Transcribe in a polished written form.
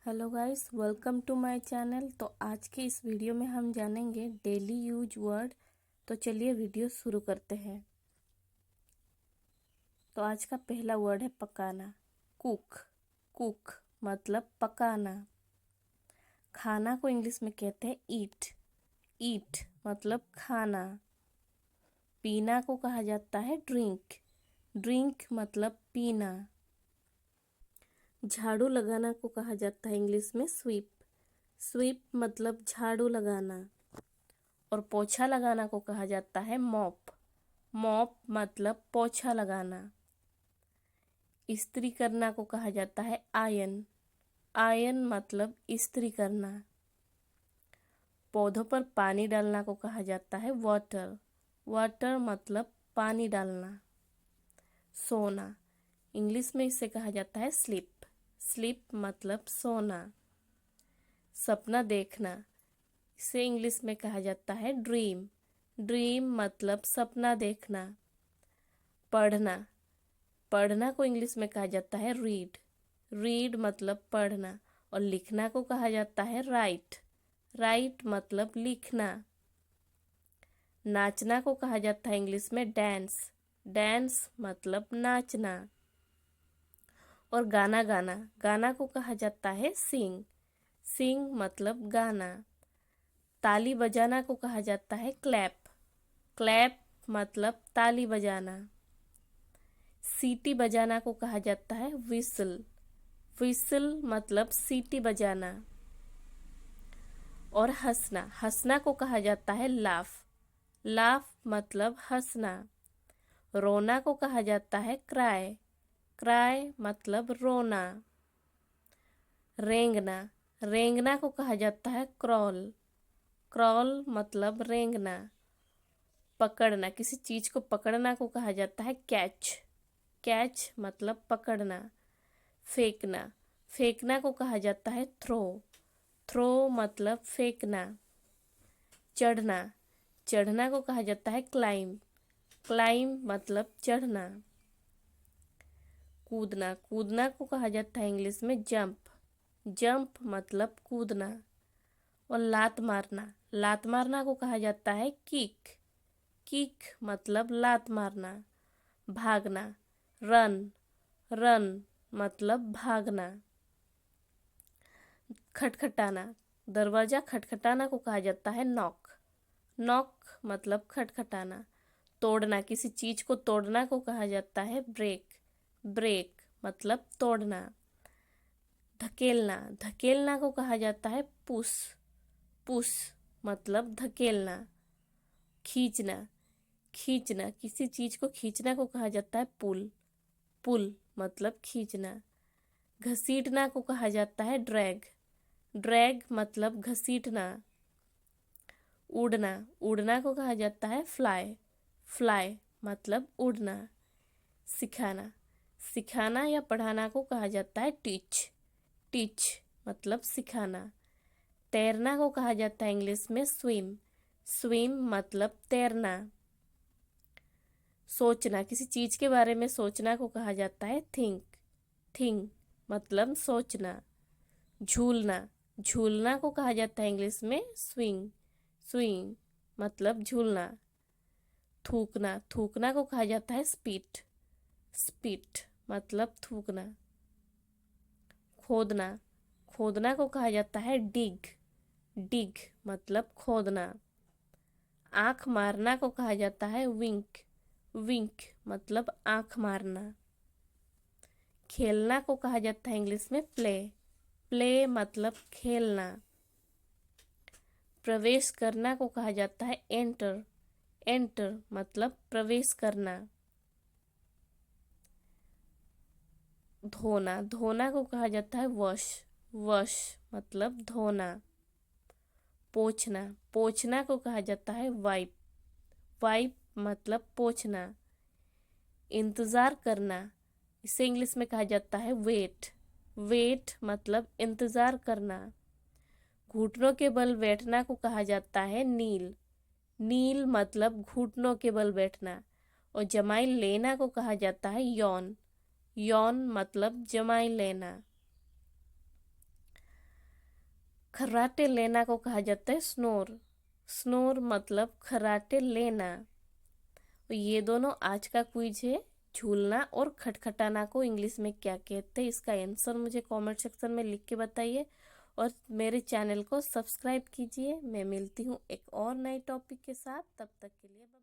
Hello guys, welcome to my channel. तो आज के इस वीडियो में हम जानेंगे डेली यूज वर्ड। तो चलिए वीडियो शुरू करते हैं। तो आज का पहला वर्ड है पकाना। कुक। कुक मतलब पकाना। खाना को इंग्लिश में कहते हैं ईट। ईट मतलब खाना। पीना को कहा जाता है ड्रिंक। ड्रिंक मतलब पीना। झाड़ू लगाना को कहा जाता है इंग्लिश में स्वीप। स्वीप मतलब झाड़ू लगाना। और पोछा लगाना को कहा जाता है मॉप। मॉप मतलब पोछा लगाना। इस्त्री करना को कहा जाता है आयन। आयन मतलब इस्त्री करना। पौधों पर पानी डालना को कहा जाता है वाटर। वाटर मतलब पानी डालना। सोना, इंग्लिश में इसे कहा जाता है स्लीप। स्लीप मतलब सोना। सपना देखना, इसे इंग्लिश में कहा जाता है ड्रीम। ड्रीम मतलब सपना देखना। पढ़ना, पढ़ना को इंग्लिश में कहा जाता है रीड। रीड मतलब पढ़ना। और लिखना को कहा जाता है राइट। राइट मतलब लिखना। नाचना को कहा जाता है इंग्लिश में डांस। डांस मतलब नाचना। और गाना गाना, गाना को कहा जाता है सिंग। सिंग मतलब गाना। ताली बजाना को कहा जाता है क्लैप। क्लैप मतलब ताली बजाना। सीटी बजाना को कहा जाता है विसल। विसल मतलब सीटी बजाना। और हंसना, हंसना को कहा जाता है लाफ। लाफ मतलब हंसना। रोना को कहा जाता है क्राई। क्राई मतलब रोना। रेंगना, रेंगना को कहा जाता है क्रॉल। क्रॉल मतलब रेंगना। पकड़ना, किसी चीज को पकड़ना को कहा जाता है कैच। कैच मतलब पकड़ना। फेंकना, फेंकना को कहा जाता है थ्रो। थ्रो मतलब फेंकना। चढ़ना, चढ़ना को कहा जाता है क्लाइंब। क्लाइंब मतलब चढ़ना। कूदना, कूदना को कहा जाता है इंग्लिश में जंप। जंप मतलब कूदना। और लात मारना, लात मारना को कहा जाता है किक। किक मतलब लात मारना। भागना, रन। रन मतलब भागना। खटखटाना, दरवाजा खटखटाना को कहा जाता है नॉक। नॉक मतलब खटखटाना। तोड़ना, किसी चीज को तोड़ना को कहा जाता है ब्रेक। ब्रेक मतलब तोड़ना। धकेलना, धकेलना को कहा जाता है पुश। पुश मतलब धकेलना। खींचना, खींचना, किसी चीज को खींचना को कहा जाता है पुल। पुल मतलब खींचना। घसीटना को कहा जाता है ड्रैग। ड्रैग मतलब घसीटना। उड़ना, उड़ना को कहा जाता है फ्लाई। फ्लाई मतलब उड़ना। सिखाना, सिखाना या पढ़ाना को कहा जाता है टीच। टीच मतलब सिखाना। तैरना को कहा जाता है इंग्लिश में स्विम। स्विम मतलब तैरना। सोचना, किसी चीज के बारे में सोचना को कहा जाता है थिंक। थिंक मतलब सोचना। झूलना, झूलना को कहा जाता है इंग्लिश में स्विंग। स्विंग मतलब झूलना। थूकना, थूकना को कहा जाता है स्पीट। स्पीट मतलब थूकना। खोदना, खोदना को कहा जाता है डिग। डिग मतलब खोदना। आंख मारना को कहा जाता है विंक। विंक मतलब आंख मारना। खेलना को कहा जाता है इंग्लिश में प्ले। प्ले मतलब खेलना। प्रवेश करना को कहा जाता है एंटर। एंटर मतलब प्रवेश करना। धोना, धोना को कहा जाता है वॉश। वॉश मतलब धोना। पोंछना, पोंछना को कहा जाता है वाइप। वाइप मतलब पोंछना। इंतजार करना, इसे इंग्लिश में कहा जाता है वेट। वेट मतलब इंतजार करना। घुटनों के बल बैठना को कहा जाता है नील। नील मतलब घुटनों के बल बैठना। और जमाई लेना को कहा जाता है यौन। यौन मतलब जमाई लेना। खर्राटे लेना को कहा जाता है स्नोर। स्नोर मतलब खर्राटे लेना। तो ये दोनों आज का क्विज है। झूलना और खटखटाना को इंग्लिश में क्या कहते हैं, इसका आंसर मुझे कमेंट सेक्शन में लिख के बताइए और मेरे चैनल को सब्सक्राइब कीजिए। मैं मिलती हूँ एक और नए टॉपिक के साथ, तब तक के लिए बाय।